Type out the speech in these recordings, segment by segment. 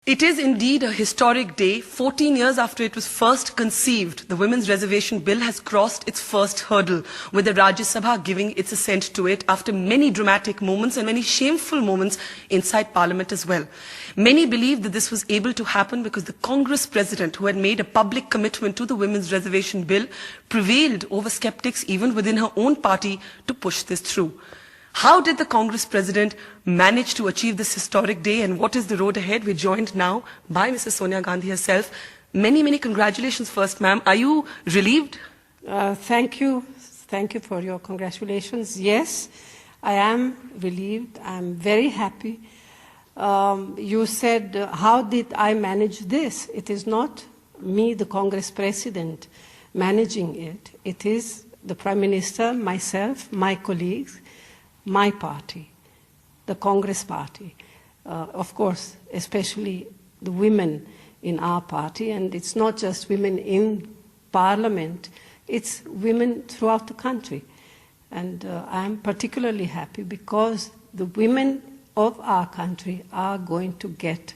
It is indeed a historic day. 14 years after it was first conceived, the Women's Reservation Bill has crossed its first hurdle, with the Rajya Sabha giving its assent to it after many dramatic moments and many shameful moments inside Parliament as well. Many believe that this was able to happen because the Congress president, who had made a public commitment to the Women's Reservation Bill, prevailed over skeptics even within her own party to push this through. How did the Congress president manage to achieve this historic day, and what is the road ahead? We're joined now by Mrs. Sonia Gandhi herself. Many, many congratulations first, ma'am. Are you relieved? Thank you. Thank you for your congratulations. Yes, I am relieved. I'm very happy. You said, how did I manage this? It is not me, the Congress president, managing it. It is the Prime Minister, myself, my colleagues, my party, the Congress party, of course, especially the women in our party, and it's not just women in Parliament, it's women throughout the country. And I'm particularly happy because the women of our country are going to get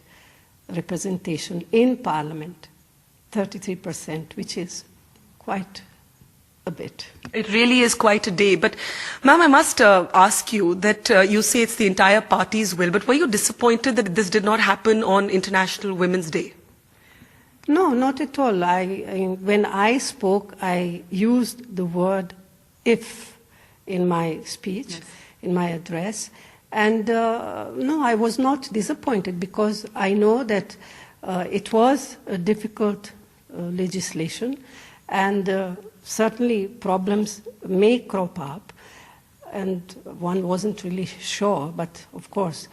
representation in Parliament, 33%, which is quite a bit. It really is quite a day. But, ma'am, I must ask you that you say it's the entire party's will, but were you disappointed that this did not happen on International Women's Day? No, not at all. When I spoke, I used the word if in my speech, yes, in my address. And no, I was not disappointed because I know that it was a difficult legislation, and certainly problems may crop up, and one wasn't really sure, but of course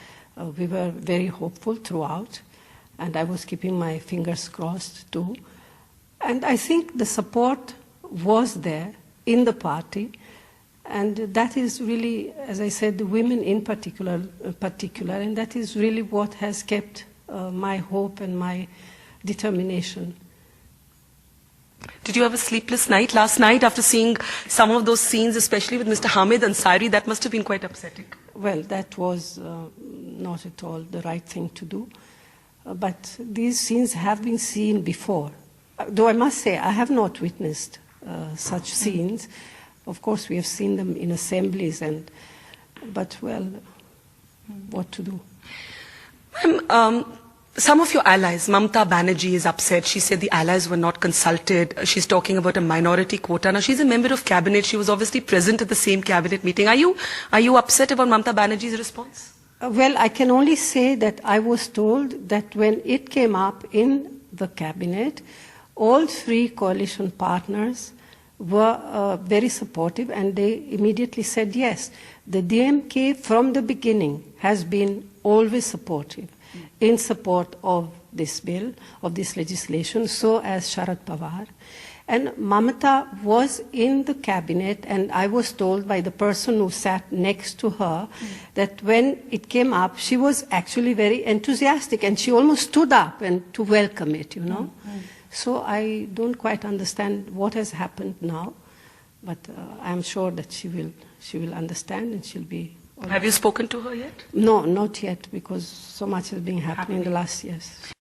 we were very hopeful throughout, and I was keeping my fingers crossed too. And I think the support was there in the party, and that is really, as I said, the women in particular, and that is really what has kept my hope and my determination. Did you have a sleepless night last night after seeing some of those scenes, especially with Mr. Hamid Ansari? That must have been quite upsetting. Well, that was not at all the right thing to do. But these scenes have been seen before. Though I must say, I have not witnessed such scenes. Of course, we have seen them in assemblies, but well, what to do? Some of your allies, Mamta Banerjee, is upset. She said the allies were not consulted. She's talking about a minority quota. Now, she's a member of cabinet. She was obviously present at the same cabinet meeting. Are you upset about Mamta Banerjee's response? Well, I can only say that I was told that when it came up in the cabinet, all three coalition partners were very supportive, and they immediately said yes. The DMK from the beginning has been always supportive, in support of this bill, of this legislation, so as Sharad Pawar. And Mamata was in the cabinet, and I was told by the person who sat next to her that when it came up, she was actually very enthusiastic, and she almost stood up and to welcome it, you know. So I don't quite understand what has happened now, but I'm sure that she will understand, and she'll be. Have you spoken to her yet? No, not yet, because so much has been happening in the last years.